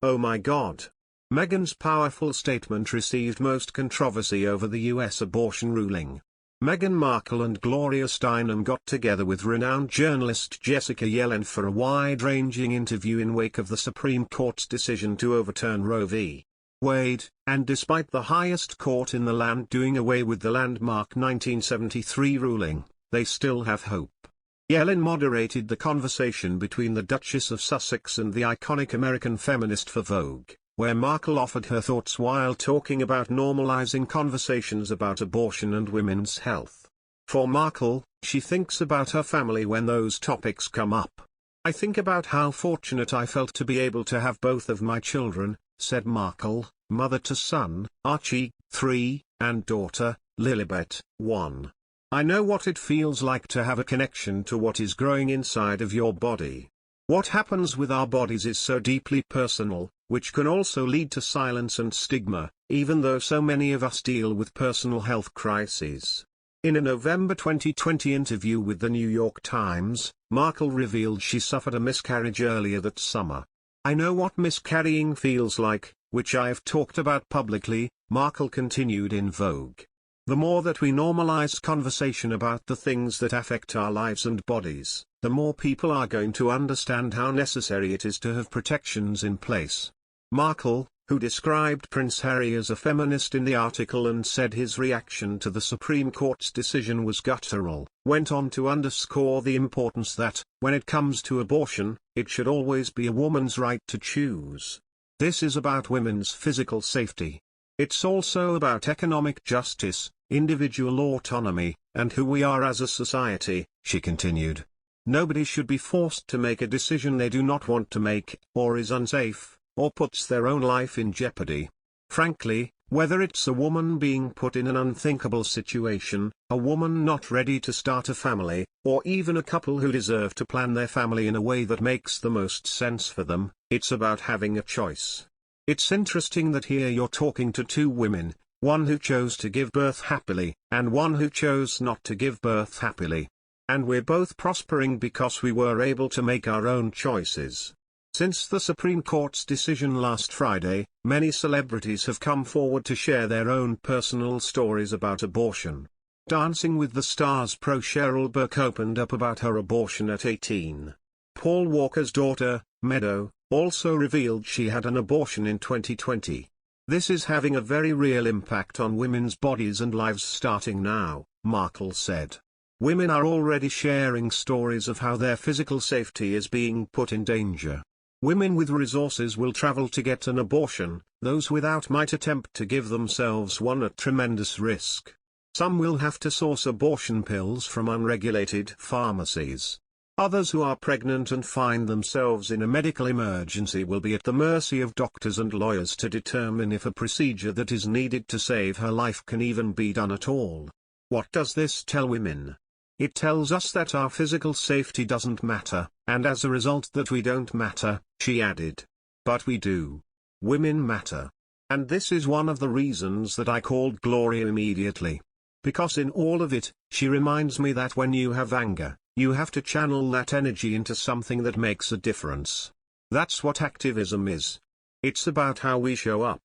Oh my God. Meghan's powerful statement received most controversy over the US abortion ruling. Meghan Markle and Gloria Steinem got together with renowned journalist Jessica Yellin for a wide-ranging interview in wake of the Supreme Court's decision to overturn Roe v. Wade, and despite the highest court in the land doing away with the landmark 1973 ruling, they still have hope. Yellin moderated the conversation between the Duchess of Sussex and the iconic American feminist for Vogue, where Markle offered her thoughts while talking about normalizing conversations about abortion and women's health. For Markle, she thinks about her family when those topics come up. "I think about how fortunate I felt to be able to have both of my children," said Markle, mother to son, Archie, 3, and daughter, Lilibet, 1. "I know what it feels like to have a connection to what is growing inside of your body. What happens with our bodies is so deeply personal, which can also lead to silence and stigma, even though so many of us deal with personal health crises." In a November 2020 interview with the New York Times, Markle revealed she suffered a miscarriage earlier that summer. "I know what miscarrying feels like, which I have talked about publicly," Markle continued in Vogue. "The more that we normalize conversation about the things that affect our lives and bodies, the more people are going to understand how necessary it is to have protections in place." Markle, who described Prince Harry as a feminist in the article and said his reaction to the Supreme Court's decision was guttural, went on to underscore the importance that, when it comes to abortion, it should always be a woman's right to choose. "This is about women's physical safety. It's also about economic justice, individual autonomy, and who we are as a society," she continued. "Nobody should be forced to make a decision they do not want to make, or is unsafe, or puts their own life in jeopardy. Frankly, whether it's a woman being put in an unthinkable situation, a woman not ready to start a family, or even a couple who deserve to plan their family in a way that makes the most sense for them, it's about having a choice. It's interesting that here you're talking to two women, one who chose to give birth happily, and one who chose not to give birth happily. And we're both prospering because we were able to make our own choices." Since the Supreme Court's decision last Friday, many celebrities have come forward to share their own personal stories about abortion. Dancing with the Stars pro Cheryl Burke opened up about her abortion at 18. Paul Walker's daughter, Meadow, also revealed she had an abortion in 2020. "This is having a very real impact on women's bodies and lives starting now," Markle said. "Women are already sharing stories of how their physical safety is being put in danger. Women with resources will travel to get an abortion, those without might attempt to give themselves one at tremendous risk. Some will have to source abortion pills from unregulated pharmacies. Others who are pregnant and find themselves in a medical emergency will be at the mercy of doctors and lawyers to determine if a procedure that is needed to save her life can even be done at all. What does this tell women? It tells us that our physical safety doesn't matter, and as a result that we don't matter," she added. "But we do. Women matter. And this is one of the reasons that I called Gloria immediately. Because in all of it, she reminds me that when you have anger, you have to channel that energy into something that makes a difference. That's what activism is. It's about how we show up.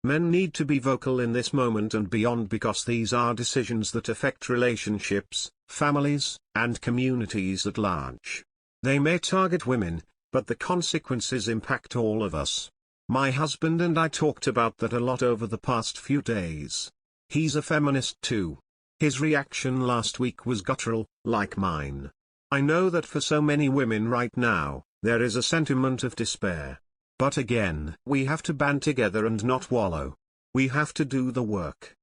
Men need to be vocal in this moment and beyond because these are decisions that affect relationships, families, and communities at large. They may target women, but the consequences impact all of us. My husband and I talked about that a lot over the past few days. He's a feminist too. His reaction last week was guttural, like mine. I know that for so many women right now, there is a sentiment of despair. But again, we have to band together and not wallow. We have to do the work.